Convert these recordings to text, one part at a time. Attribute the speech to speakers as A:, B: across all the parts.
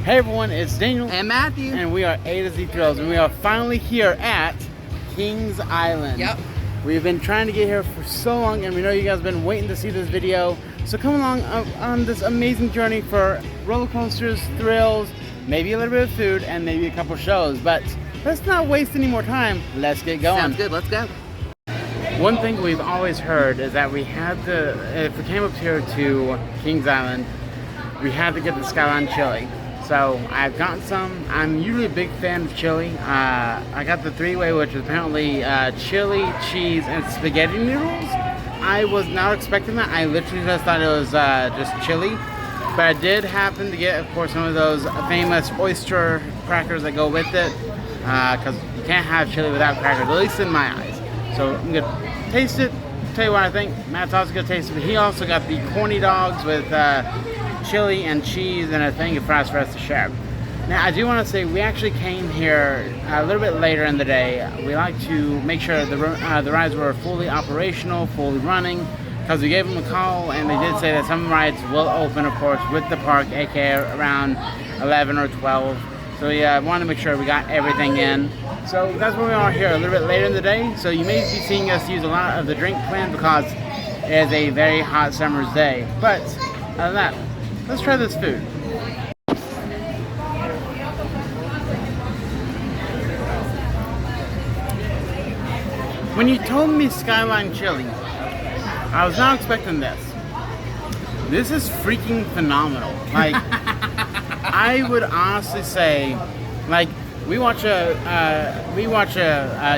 A: Hey everyone, it's Daniel
B: and Matthew,
A: and we are A to Z Thrills, and we are finally here at Kings Island.
B: Yep.
A: We've been trying to get here for so long, and we know you guys have been waiting to see this video. So come along on this amazing journey for roller coasters, thrills, maybe a little bit of food, and maybe a couple shows. But let's not waste any more time. Let's get going.
B: Sounds good. Let's go.
A: One thing we've always heard is that we had to, if we came up here to Kings Island, we had to get the Skyline chili. So I've gotten some. I'm usually a big fan of chili. I got the three-way, which is apparently chili, cheese, and spaghetti noodles. I was not expecting that. I literally just thought it was just chili. But I did happen to get, of course, some of those famous oyster crackers that go with it. Because you can't have chili without crackers, at least in my eyes. So I'm gonna taste it, tell you what I think. Matt's also gonna taste it, but he also got the corny dogs with chili and cheese and a thing of fries for us to share. Now I do want to say we actually came here a little bit later in the day. We like to make sure the rides were fully operational, fully running, because we gave them a call and they did say that some rides will open, of course, with the park, aka around 11 or 12. So we wanted to make sure we got everything in. So that's where we are here a little bit later in the day. So you may be seeing us use a lot of the drink plan because it is a very hot summer's day. But other than that, let's try this food. When you told me Skyline chili, I was not expecting this. This is freaking phenomenal. Like, I would honestly say, like, we watch a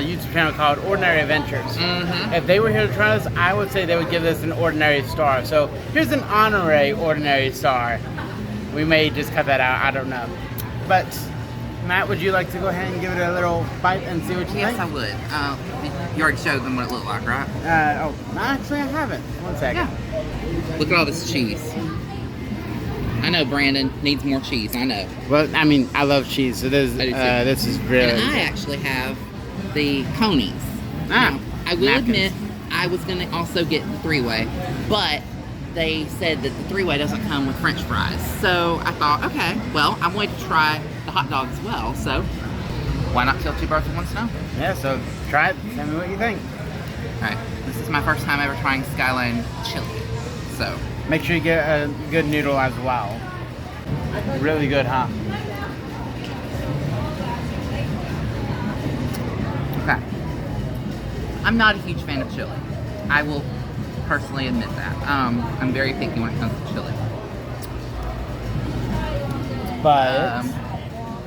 A: YouTube channel called Ordinary Adventures. Mm-hmm. If they were here to try this, I would say they would give this an ordinary star. So here's an honorary ordinary star. We may just cut that out, I don't know. But Matt, would you like to go ahead and give it a little bite and see what you think?
B: Yes, I would. You already showed them what it looked like, right?
A: Oh, actually I haven't. One second.
B: Yeah. Look at all this cheese. I know Brandon needs more cheese. I know.
A: Well, I mean, I love cheese, so this is really.
B: And I actually have the conies. Now, I will admit, I was going to also get the three-way, but they said that the three-way doesn't come with French fries. So I thought, okay, well, I'm going to try the hot dog as well. So why not kill two birds with one stone?
A: Yeah. So try it. Tell me what you think.
B: All right. This is my first time ever trying Skyline chili. So.
A: Make sure you get a good noodle as well. Really good, huh?
B: Okay. I'm not a huge fan of chili. I will personally admit that. I'm very picky when it comes to chili.
A: But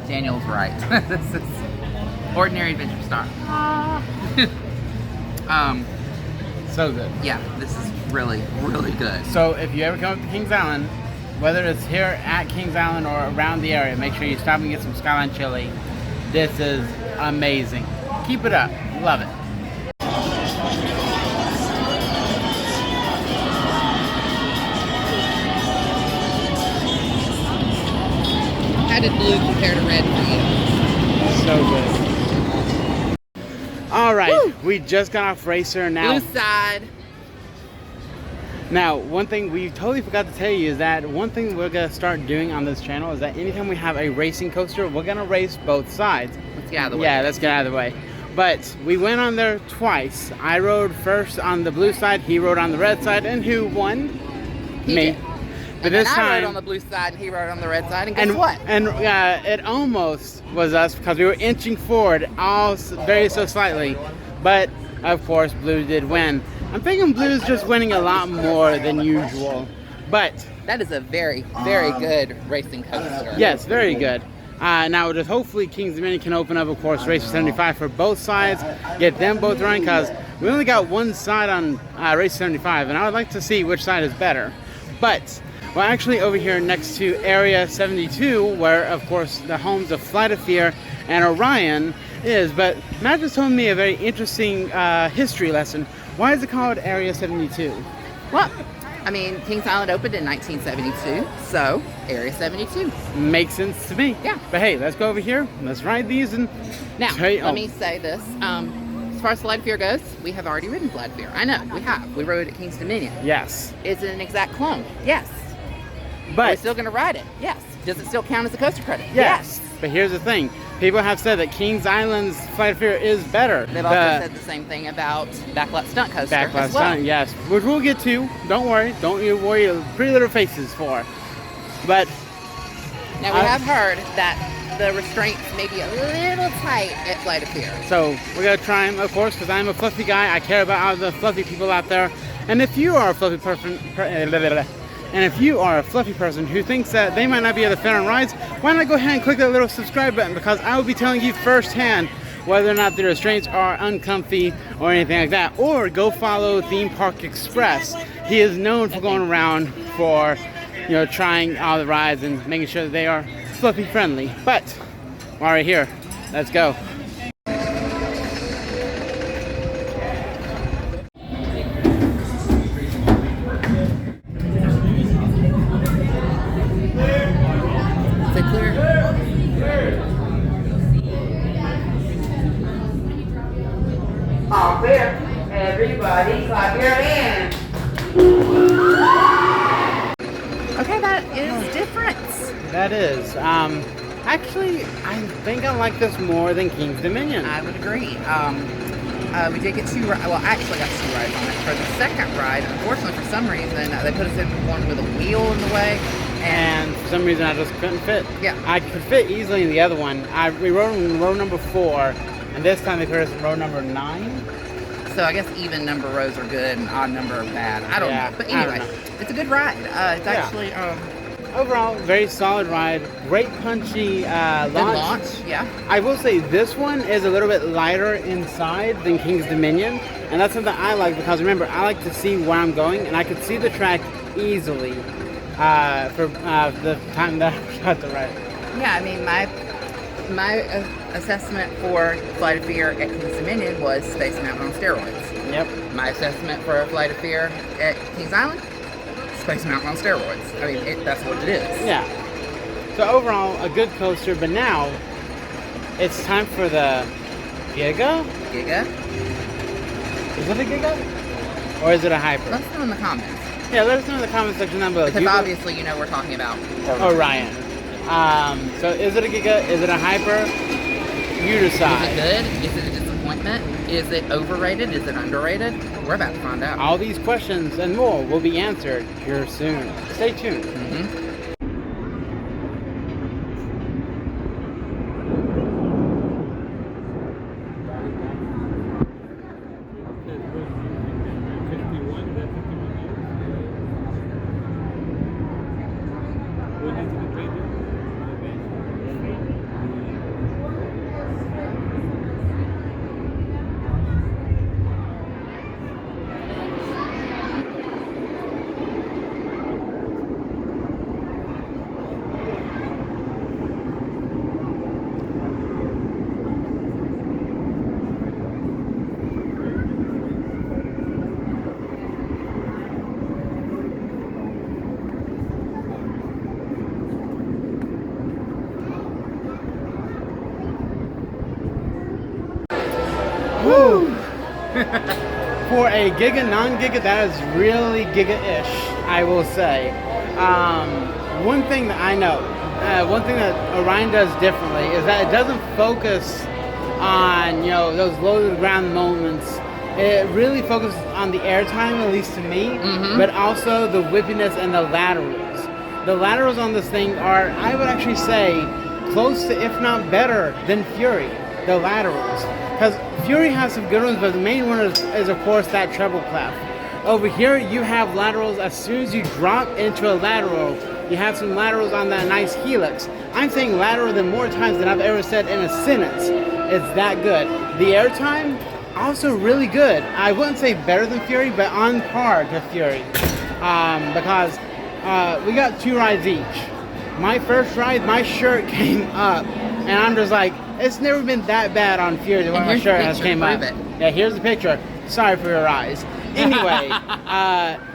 B: Daniel's right. This is Ordinary Adventure Star.
A: So good.
B: Yeah, this is really, really good.
A: So if you ever come up to Kings Island, whether it's here at Kings Island or around the area, make sure you stop and get some Skyline chili. This is amazing. Keep it up. Love it.
B: How did blue compare to red for you?
A: So good. All right, woo! We just got off Racer now.
B: Blue side.
A: Now, one thing we totally forgot to tell you is that one thing we're gonna start doing on this channel is that anytime we have a racing coaster, we're gonna race both sides.
B: Let's get out of the way.
A: Yeah, let's get out of the way. But we went on there twice. I rode first on the blue side, he rode on the red side, and who won?
B: He
A: Me.
B: did.
A: But
B: and
A: this
B: I
A: time,
B: rode on the blue side and he rode on the red side, and guess what?
A: And it almost was us because we were inching forward, all very so slightly. But of course, blue did win. I'm thinking blue's just winning a lot more than usual. But
B: that is a very, very good racing coaster.
A: yes, very good. Now, just hopefully Kings Dominion can open up, of course, Racer 75 for both sides, get them both running, because we only got one side on Racer 75, and I would like to see which side is better. But we're actually over here next to Area 72, where, of course, the homes of Flight of Fear and Orion is. But Matt just told me a very interesting history lesson. Why is it called Area 72?
B: Well, I mean, Kings Island opened in 1972, so Area 72.
A: Makes sense to me.
B: Yeah.
A: But hey, let's go over here. Let's ride these and
B: now. Let me say this: as far as Flight of Fear goes, we have already ridden Flight of Fear. I know we have. We rode it at Kings Dominion.
A: Yes.
B: Is it an exact clone? Yes.
A: But
B: we're still going to ride it. Yes. Does it still count as a coaster credit?
A: Yes. But here's the thing. People have said that Kings Island's Flight of Fear is better.
B: They've also said the same thing about Backlot Stunt Coaster as well.
A: Stunt, yes. Which we'll get to. Don't worry. Don't you worry your pretty little faces for. But
B: now we have heard that the restraints may be a little tight at Flight of Fear.
A: So we're going to try them, of course, because I'm a fluffy guy. I care about all the fluffy people out there. And if you are a fluffy person, who thinks that they might not be able to fit on rides, why not go ahead and click that little subscribe button, because I will be telling you firsthand whether or not the restraints are uncomfy or anything like that. Or go follow Theme Park Express. He is known for going around for, trying all the rides and making sure that they are fluffy friendly. But while we're here, let's go.
B: All clear. Everybody clap your hands. Okay, that is different.
A: That is. Actually, I think I like this more than King's Dominion.
B: I would agree. We did get two. Well, I actually got two rides on it. For the second ride, unfortunately, for some reason, they put us in one with a wheel in the way.
A: And for some reason, I just couldn't fit.
B: Yeah.
A: I could fit easily in the other one. We rode in row number 4, and this time they put us in row number 9.
B: So I guess even number rows are good and odd number are bad. I don't know. But anyway, it's a good ride. It's actually...
A: overall, very solid ride. Great punchy launch.
B: Good launch, yeah.
A: I will say this one is a little bit lighter inside than King's Dominion. And that's something I like, because remember, I like to see where I'm going, and I could see the track easily for the time that I got the ride.
B: Yeah, I mean, my assessment for Flight of Fear at King's Dominion was Space Mountain on steroids.
A: Yep.
B: My assessment for Flight of Fear at Kings Island, Space Mountain on steroids. I mean, that's what it is.
A: Yeah. So overall, a good coaster, but now it's time for the Giga?
B: Giga?
A: Is it a Giga? Or is it a Hyper?
B: Let us know in the comments.
A: Yeah, let us know in the comment section down below.
B: Because obviously, we're talking about
A: Orion. So is it a Giga? Is it a Hyper? You decide.
B: Is it good? Is it a disappointment? Is it overrated? Is it underrated? We're about to find out.
A: All these questions and more will be answered here soon. Stay tuned.
B: Mm-hmm.
A: Woo! For a Giga, non-Giga, that is really Giga-ish, I will say. One thing that I know, one thing that Orion does differently is that it doesn't focus on, those low-to-the-ground moments. It really focuses on the airtime, at least to me, but also the whippiness and the laterals. The laterals on this thing are, I would actually say, close to, if not better, than Fury. The laterals. Because Fury has some good ones, but the main one is of course that treble clef. Over here you have laterals as soon as you drop into a lateral. You have some laterals on that nice helix. I'm saying lateral than more times than I've ever said in a sentence. It's that good. The airtime, also really good. I wouldn't say better than Fury, but on par to Fury. Because we got 2 rides each. My first ride, my shirt came up, and I'm just like, it's never been that bad on Fury when my shirt has came up. Yeah, here's the picture. Sorry for your eyes. Anyway,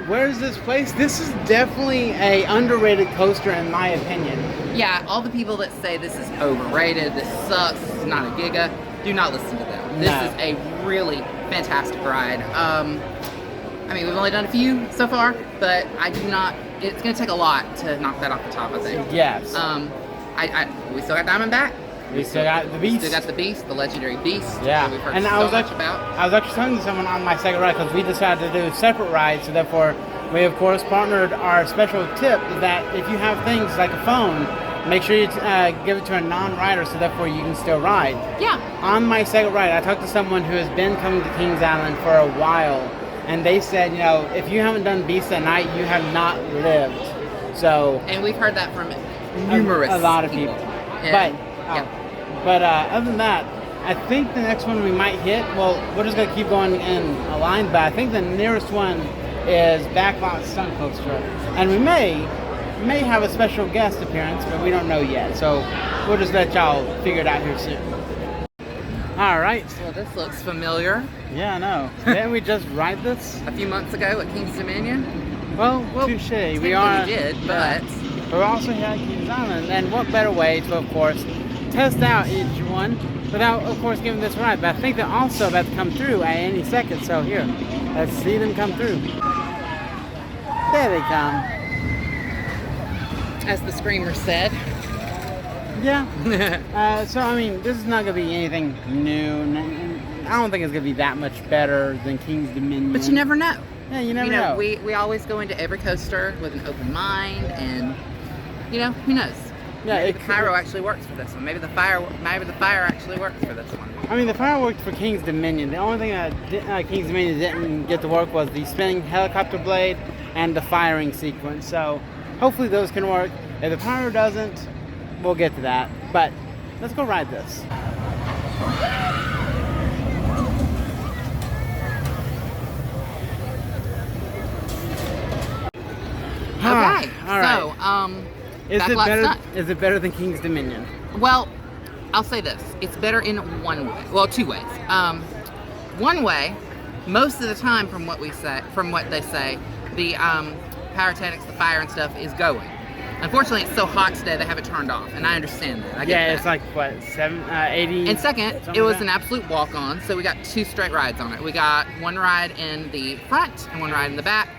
A: where's this place? This is definitely a underrated coaster in my opinion.
B: Yeah, all the people that say this is overrated, this sucks, this is not a Giga, do not listen to them. This is a really fantastic ride. I mean, we've only done a few so far, but I do not it's gonna take a lot to knock that off the top, I think.
A: Yes.
B: We still got Diamondback.
A: We still got the Beast.
B: Still got the Beast, the legendary Beast.
A: Yeah.
B: That we've heard
A: And
B: so
A: I was
B: much
A: actually,
B: about.
A: I was actually talking to someone on my second ride because we decided to do separate rides. So therefore, we of course partnered. Our special tip is that if you have things like a phone, make sure you give it to a non-rider so therefore you can still ride.
B: Yeah.
A: On my second ride, I talked to someone who has been coming to Kings Island for a while, and they said, you know, if you haven't done Beast at night, you have not lived. So.
B: And we've heard that from numerous
A: a lot of people.
B: Yeah.
A: But other than that, I think the next one we might hit, well, we're just going to keep going in a line, but I think the nearest one is Backlot Stunt Coaster. And we may have a special guest appearance, but we don't know yet. So we'll just let y'all figure it out here soon. All right.
B: Well, this looks familiar.
A: Yeah, I know. Didn't we just ride this?
B: A few months ago at King's Dominion?
A: Well, touche. We are.
B: did, but...
A: We're also here at Kings Island, and what better way to, of course, test out each one without, of course, giving this a ride. But I think they're also about to come through at any second, so here, let's see them come through. There they come.
B: As the screamer said.
A: Yeah. So, I mean, this is not going to be anything new. I don't think it's going to be that much better than King's Dominion.
B: But you never know.
A: Yeah, you never know.
B: We always go into every coaster with an open mind, and, you know, who knows?
A: Yeah,
B: maybe the pyro actually works for this one. Maybe the fire actually works for this one.
A: I mean, the fire worked for King's Dominion. The only thing that King's Dominion didn't get to work was the spinning helicopter blade and the firing sequence. So hopefully those can work. If the pyro doesn't, we'll get to that. But let's go ride this.
B: Okay,
A: all right.
B: So,
A: is it better than King's Dominion?
B: Well, I'll say this. It's better in one way. Well, two ways. One way, most of the time from what they say, the pyrotechnics, the fire and stuff is going. Unfortunately, it's so hot today they have it turned off, and I understand that. I get that.
A: It's like, what, 80?
B: And second, it was an absolute walk-on, so we got 2 straight rides on it. We got one ride in the front and one ride in the back.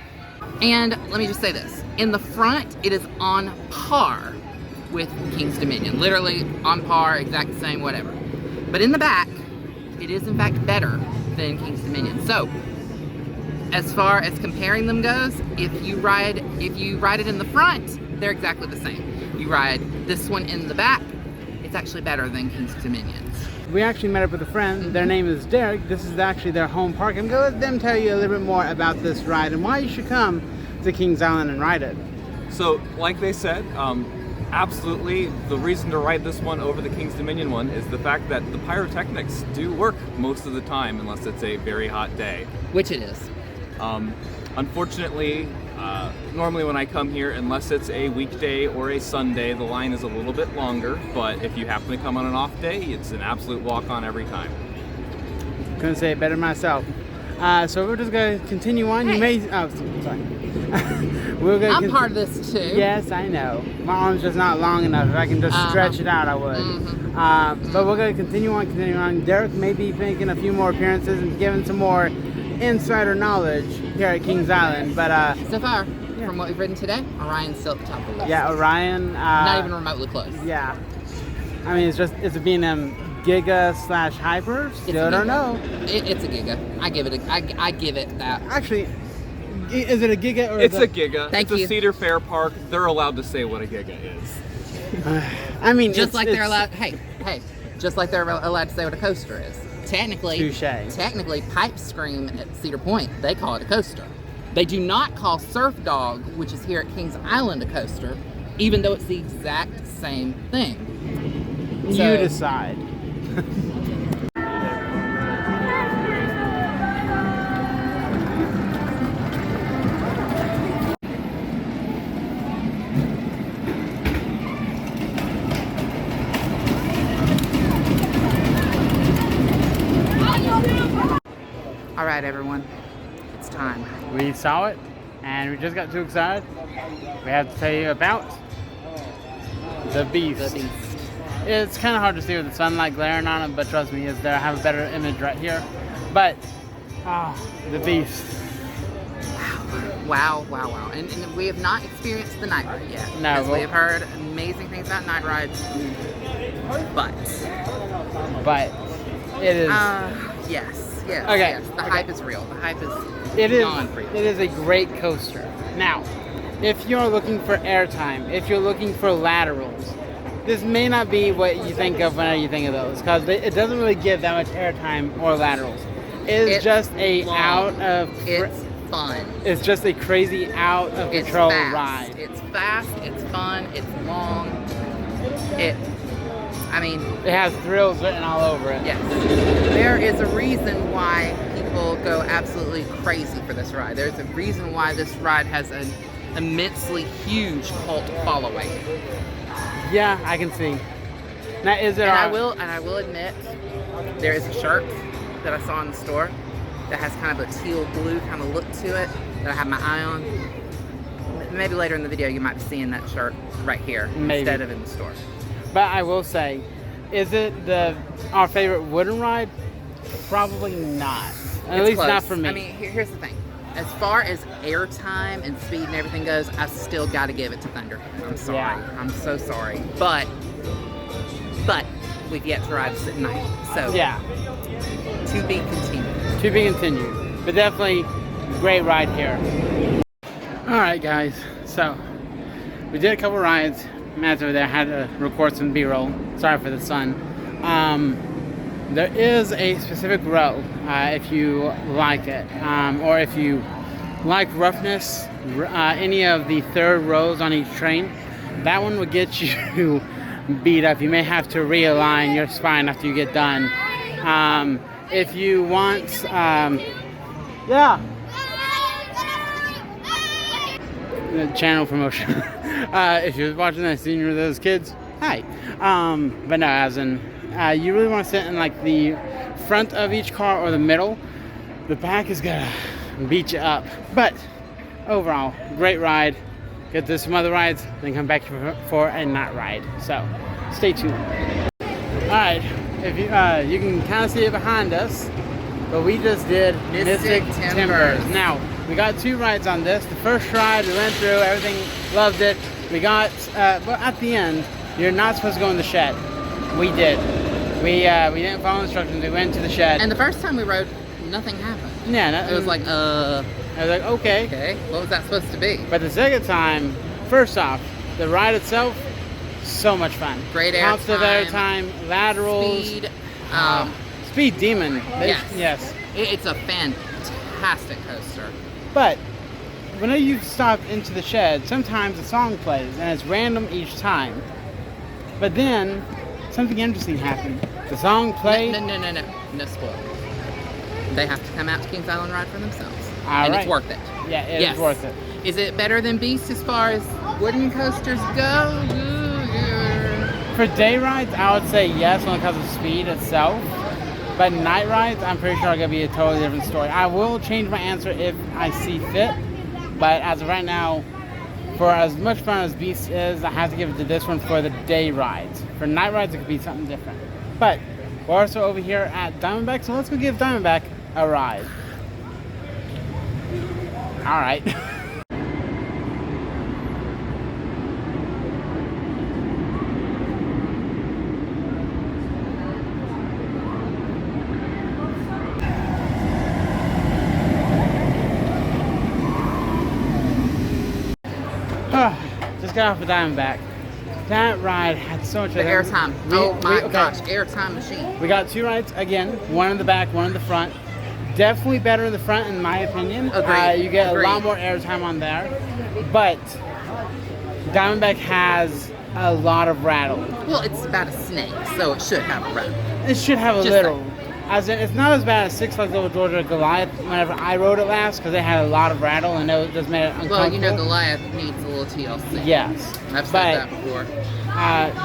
B: And let me just say this. In the front, it is on par with King's Dominion. Literally on par, exact same, whatever. But in the back, it is in fact better than King's Dominion. So, as far as comparing them goes, if you ride it in the front, they're exactly the same. You ride this one in the back, it's actually better than King's Dominion's.
A: We actually met up with a friend. Their name is Derek. This is actually their home park. I'm going to let them tell you a little bit more about this ride and why you should come to Kings Island and ride it.
C: So, like they said, absolutely, the reason to ride this one over the King's Dominion one is the fact that the pyrotechnics do work most of the time, unless it's a very hot day.
B: Which it is.
C: Unfortunately, normally when I come here, unless it's a weekday or a Sunday, the line is a little bit longer, but if you happen to come on an off day, it's an absolute walk-on every time.
A: Couldn't say it better myself. So we're just going to continue on.
B: Hey.
A: You may... Oh, sorry.
B: I'm part of this too.
A: Yes, I know. My arm's just not long enough. If I can just stretch it out, I would. But we're going to continue on. Derek may be making a few more appearances and giving some more insider knowledge here at Kings Island. But
B: so far, from what we've ridden today, Orion's still at the top of the list.
A: Yeah, Orion.
B: Not even remotely close.
A: Yeah. I mean, it's a B&M Giga / Hyper. Still don't know.
B: It's a Giga. I give it that.
A: Actually, is it a Giga or?
C: It's a Giga.
B: Thank
C: it's
B: you.
C: a Cedar Fair park. They're allowed to say what a Giga is.
A: I mean,
B: just like they're allowed. Hey, just like they're allowed to say what a coaster is. Technically, Pipe Scream at Cedar Point, they call it a coaster. They do not call Surf Dog, which is here at Kings Island, a coaster, even though it's the exact same thing.
A: You decide.
B: All right, everyone, it's time.
A: We saw it, and we just got too excited. We have to tell you about the Beast. It's kind of hard to see with the sunlight glaring on it, but trust me, it's there. I have a better image right here. But, the Beast.
B: Wow. Wow, wow, wow. And we have not experienced the night ride yet.
A: No,
B: because we have heard amazing things about night rides. But
A: it is.
B: Yes, yes.
A: Okay,
B: Yes. The
A: okay.
B: hype is real. The hype is
A: It is.
B: beyond real.
A: It is a great coaster. Now, if you're looking for airtime, if you're looking for laterals, this may not be what you think of whenever you think of those, because it doesn't really give that much airtime or laterals. It's just a
B: long.
A: out of.
B: It's fun.
A: It's just a crazy out of control
B: fast.
A: ride.
B: It's fast. It's fun. It's long. I mean,
A: It has thrills written all over it.
B: yes. There is a reason why people go absolutely crazy for this ride. There's a reason why this ride has an immensely huge cult following.
A: Yeah, I can see. Now, is it?
B: And I will admit, there is a shirt that I saw in the store that has kind of a teal blue kind of look to it that I have my eye on. Maybe later in the video you might be seeing that shirt right here
A: Maybe.
B: instead of in the store.
A: But I will say, is it our favorite wooden ride? Probably not. At
B: It's
A: least not
B: close.
A: for me.
B: I mean, here's the thing. As far as airtime and speed and everything goes, I still got to give it to Thunder. I'm sorry.
A: Yeah.
B: I'm so sorry. But we've yet to ride this at night. So
A: yeah,
B: to be continued.
A: to be continued. But definitely great ride here. All right, guys. So we did a couple rides. Matt's over there had to record some B-roll. Sorry for the sun. There is a specific row if you like it, or if you like roughness. Any of the third rows on each train, that one would get you beat up. You may have to realign your spine after you get done. If you want, yeah. The channel promotion. If you're watching that, seeing you're those kids, hi. But no, as in, you really want to sit in like the front of each car or the middle. The back is gonna beat you up. But overall, great ride. Get to some other rides, then come back for a night ride. So stay tuned. All right, if you can kind of see it behind us, but we just did Mystic Timbers. Now, we got 2 rides on this. The first ride we went through, everything, loved it. We got, but at the end, you're not supposed to go in the shed. We did. We didn't follow instructions. We went to the shed.
B: And the first time we rode, nothing happened.
A: Yeah,
B: It was like,
A: I was like, okay.
B: okay, what was that supposed to be?
A: But the second time, first off, the ride itself, so much fun.
B: Great air
A: Constant
B: time,
A: airtime, laterals.
B: Speed.
A: Speed demon.
B: Yes. It's a fantastic coaster.
A: But whenever you stop into the shed, sometimes a song plays and it's random each time. But then something interesting happened. The song played.
B: No spoil. They have to come out to Kings Island Ride for themselves.
A: All right.
B: It's worth it.
A: Yeah, it is worth it.
B: Is it better than Beast as far as wooden coasters go?
A: For day rides, I would say yes when it comes to speed itself. But night rides, I'm pretty sure are going to be a totally different story. I will change my answer if I see fit. But as of right now, for as much fun as Beast is, I have to give it to this one for the day rides. For night rides, it could be something different. But we're also over here at Diamondback, so let's go give Diamondback a ride. All right. Just got off the Diamondback. That ride had so much
B: The airtime. Gosh, airtime machine.
A: We got 2 rides again, one in the back, one in the front. Definitely better in the front, in my opinion.
B: Agreed.
A: You get
B: Agreed.
A: a lot more airtime on there. But Diamondback has a lot of rattle.
B: Well, it's about a snake, so it should have a rattle.
A: It should have a
B: Just
A: little. As in, it's not as bad as Six Flags Over Georgia Goliath whenever I rode it last, because they had a lot of rattle and it just made it uncomfortable.
B: Well, you know, Goliath needs a little TLC.
A: Yes.
B: I've said
A: But
B: that before.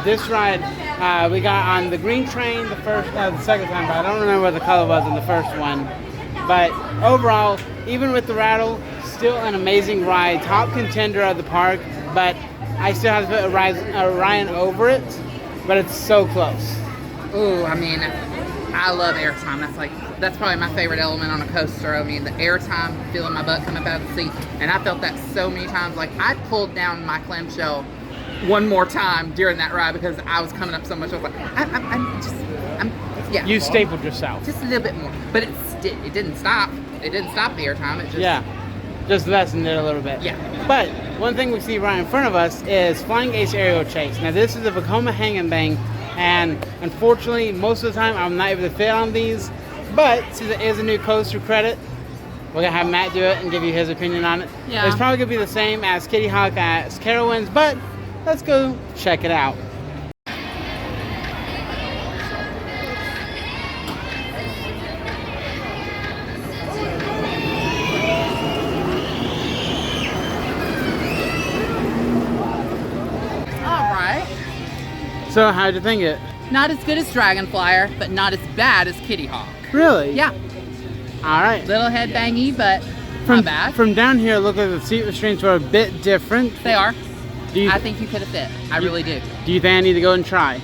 A: this ride, we got on the green train the second time, but I don't remember what the color was in the first one. But overall, even with the rattle, still an amazing ride. Top contender of the park, but I still have to put a Ryan over it, but it's so close.
B: Ooh, I mean, I love airtime. That's probably my favorite element on a coaster. I mean, the airtime, feeling my butt come up out of the seat, and I felt that so many times. Like I pulled down my clamshell one more time during that ride because I was coming up so much. I was like, yeah.
A: You stapled yourself.
B: Just a little bit more, but it didn't stop. It didn't stop the airtime. It just
A: just lessened it a little bit.
B: Yeah.
A: But one thing we see right in front of us is Flying Ace Aerial Chase. Now this is the Vekoma Hang and Bang, and unfortunately most of the time I'm not able to fit on these, but since it is a new coaster credit, we're gonna have Matt do it and give you his opinion on it.
B: Yeah.
A: It's probably gonna be the same as Kitty Hawk as Carowinds, but let's go check it out. So how'd you think it?
B: not as good as Dragonflyer, but not as bad as Kitty Hawk.
A: Really?
B: Yeah.
A: All right.
B: Little headbangy, but
A: From,
B: not bad.
A: From down here, it looked like the seat restraints were a bit different.
B: They are.
A: I
B: think you could have fit. I really do.
A: Do you think I need to go and try?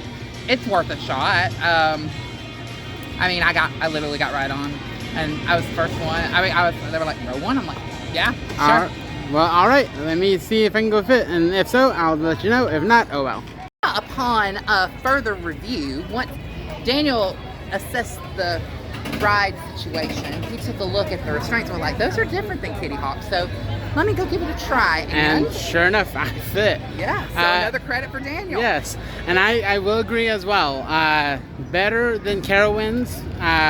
B: It's worth a shot. I mean, I literally got right on, and I was the first one. I mean, they were like, row one. I'm like, yeah, sure.
A: All right. Well, all right. Let me see if I can go fit, and if so, I'll let you know. If not, oh well.
B: Upon a further review, once Daniel assessed the ride situation, he took a look at the restraints and we're like, those are different than Kitty Hawk, so let me go give it a try.
A: And sure enough, I fit.
B: Yeah, so another credit for Daniel.
A: Yes, and I will agree as well. Better than Carowinds,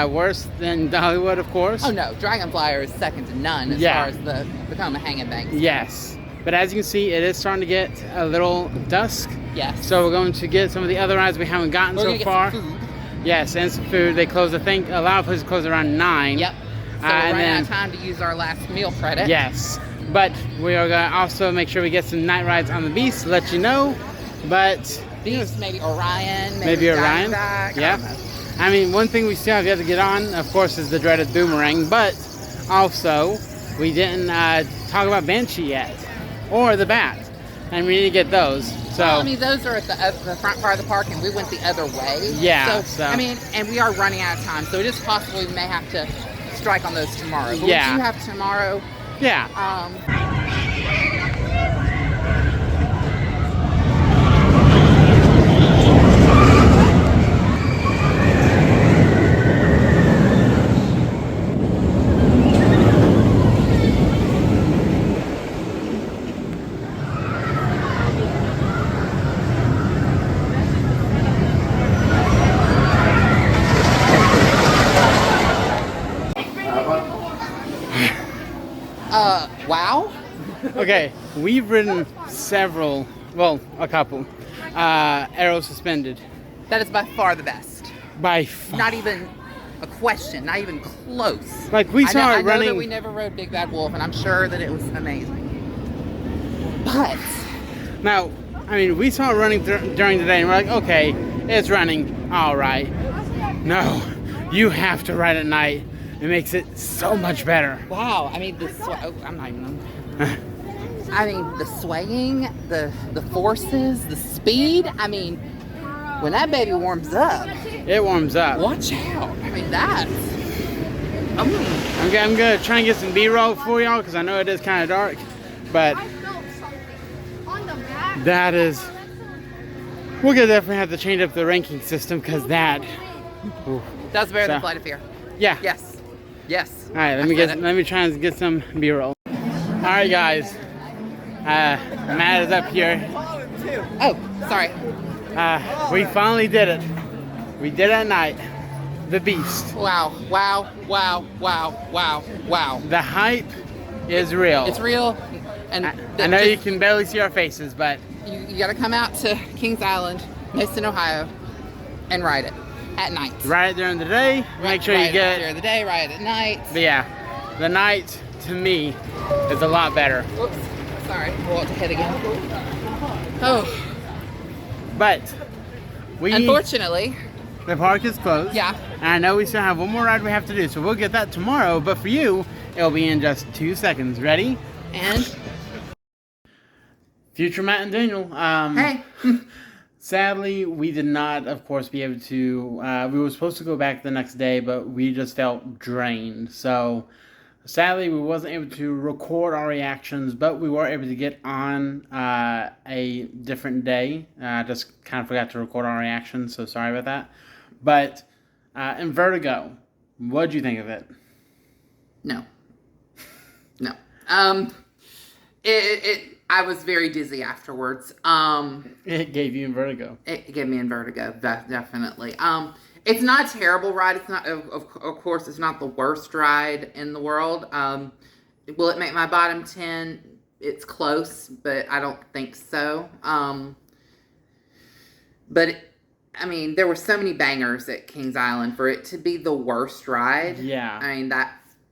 A: worse than Dollywood, of course.
B: Oh no, Dragonflyer is second to none as far as the Vekoma Hang and Bangs.
A: Yes, but as you can see, it is starting to get a little dusk.
B: Yes.
A: So we're going to get some of the other rides we haven't gotten so far.
B: Get some food.
A: Yes, and some food. They close, I think, a lot of places close around 9.
B: Yep. So we're running out of time to use our last meal credit.
A: Yes, but we are going to also make sure we get some night rides on the Beast, let you know. But
B: Beast, maybe Orion,
A: maybe Orion.
B: Yeah.
A: I mean, one thing we still have yet to get on, of course, is the dreaded Boomerang. But also, we didn't talk about Banshee yet, or the Bat, and we need to get those. So,
B: well, I mean, those are at the front part of the park, and we went the other way.
A: Yeah.
B: So, I mean, and we are running out of time, so it is possible we may have to strike on those tomorrow. But we do have tomorrow.
A: Yeah.
B: Wow.
A: Okay, we've ridden several, well, a couple, Aero Suspended.
B: That is by far the best.
A: By far.
B: Not even a question, not even close.
A: Like, we saw it running.
B: I know that we never rode Big Bad Wolf, and I'm sure that it was amazing. But
A: now, I mean, we saw it running during the day, and we're like, okay, it's running, all right. No, you have to ride at night. It makes it so much better.
B: wow, I mean, I'm not even. I mean, the swaying, the forces, the speed. I mean, when that baby warms up,
A: it warms up.
B: Watch out! I mean, that's.
A: I'm gonna try and get some B-roll for y'all because I know it is kind of dark, but that is. We're gonna definitely have to change up the ranking system because that. Ooh.
B: That's better than Flight of Fear.
A: Yeah.
B: Yes. Yes.
A: All right, let me try and get some B-roll. All right, guys. Matt is up here.
B: Oh, sorry.
A: We finally did it. We did it at night. The Beast.
B: Wow, wow, wow, wow, wow, wow.
A: The hype is real.
B: It's real. And
A: I know you can barely see our faces, but
B: you got to come out to Kings Island, Mason, Ohio, and ride it at night.
A: Ride it during the day. Make sure you get it
B: during the day. Ride it at night.
A: But yeah, the night to me is a lot better.
B: Whoops. Sorry. Roll it to hit again. Oh.
A: But
B: unfortunately,
A: the park is closed.
B: Yeah.
A: And I know we still have one more ride we have to do, so we'll get that tomorrow. But for you, it'll be in just 2 seconds. Ready?
B: And
A: future Matt and Daniel.
B: Hey.
A: Sadly, we did not, of course, be able to. We were supposed to go back the next day, but we just felt drained. So, sadly, we wasn't able to record our reactions, but we were able to get on a different day. Just kind of forgot to record our reactions, so sorry about that. But in Vertigo, what'd you think of it?
B: No. No. I was very dizzy afterwards.
A: It gave you vertigo.
B: It gave me vertigo, definitely. It's not a terrible ride. It's not, of course, it's not the worst ride in the world. Will it make my bottom 10? It's close, but I don't think so. I mean, there were so many bangers at Kings Island for it to be the worst ride.
A: Yeah.
B: I mean,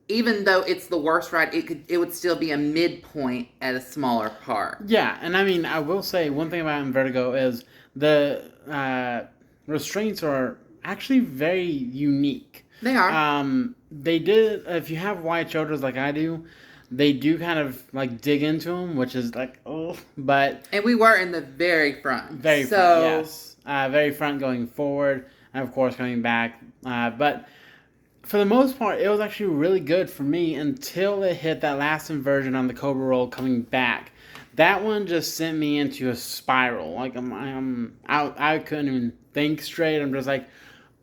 B: even though it's the worst ride, it would still be a midpoint at a smaller park.
A: Yeah, and I mean, I will say one thing about Vertigo is the restraints are actually very unique.
B: They are.
A: They did, if you have wide shoulders like I do, they do kind of like dig into them, which is like, oh, but...
B: And we were in the very front.
A: Very front, yes. Very front going forward, and of course coming back. But for the most part, it was actually really good for me until it hit that last inversion on the Cobra roll coming back. That one just sent me into a spiral. Like I couldn't even think straight. I'm just like,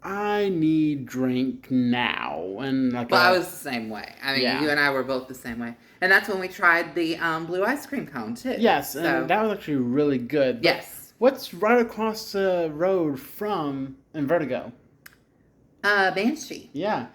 A: I need drink now. And like,
B: well, I was the same way. I mean, you and I were both the same way. And that's when we tried the blue ice cream cone too.
A: Yes, and that was actually really good. But
B: yes.
A: What's right across the road from Vertigo?
B: Banshee.
A: Yeah.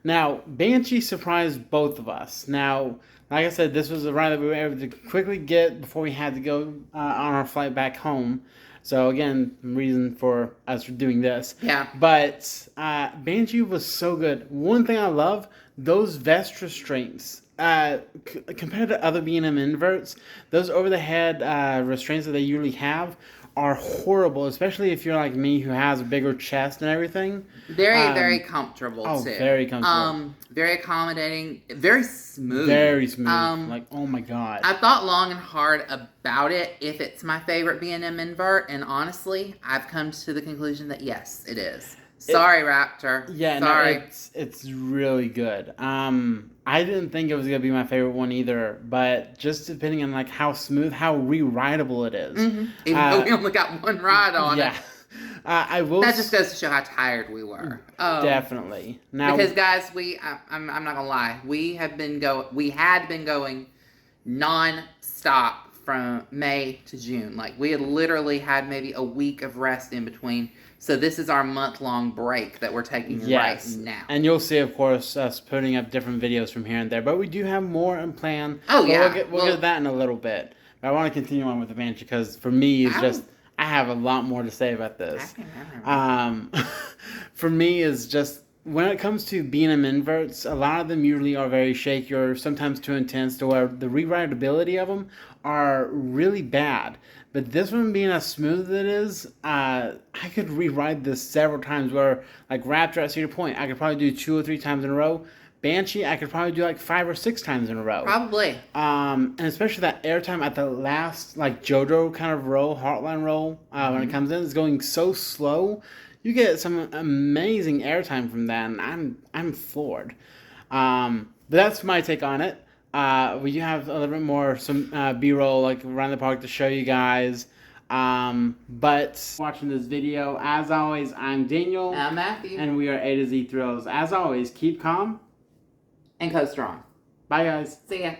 A: Now, Banshee surprised both of us. Now, like I said, this was a ride that we were able to quickly get before we had to go on our flight back home. So, again, reason for us doing this.
B: Yeah.
A: But Banshee was so good. One thing I love, those vest restraints. Compared to other B&M inverts, those over-the-head restraints that they usually have are horrible, especially if you're like me who has a bigger chest and everything.
B: Very comfortable too.
A: Very comfortable.
B: Very accommodating, very smooth.
A: Very smooth. Like, oh my god.
B: I thought long and hard about it if it's my favorite B&M invert, and honestly, I've come to the conclusion that yes, it is. Sorry, Raptor.
A: Yeah,
B: sorry.
A: No, it's really good. I didn't think it was gonna be my favorite one either, but just depending on like how smooth, how re-rideable it is.
B: Mm-hmm. Even though we only got one ride on it.
A: Yeah. I will.
B: That just goes to show how tired we were.
A: Definitely. Now,
B: because guys, I'm not gonna lie, we had been going non-stop from May to June. Like we had literally had maybe a week of rest in between. So this is our month-long break that we're taking right now.
A: And you'll see, of course, us putting up different videos from here and there. But we do have more in plan.
B: Oh, yeah.
A: We'll get to that in a little bit. But I want to continue on with the Banshee because for me, I have a lot more to say about this. For me, is just when it comes to B&M inverts, a lot of them usually are very shaky or sometimes too intense to where the rewritability of them are really bad. But this one being as smooth as it is, I could rewrite this several times where, like Raptor at Cedar Point, I could probably do 2 or 3 times in a row. Banshee, I could probably do like 5 or 6 times in a row.
B: Probably.
A: And especially that airtime at the last, like JoJo kind of roll, Heartline roll, when it comes in, it's going so slow. You get some amazing airtime from that, and I'm floored. But that's my take on it. We do have a little bit more some B-roll like around the park to show you guys. But watching this video, as always, I'm Daniel.
B: I'm Matthew.
A: And we are A to Z Thrills. As always, keep calm
B: and go strong.
A: Bye, guys.
B: See ya.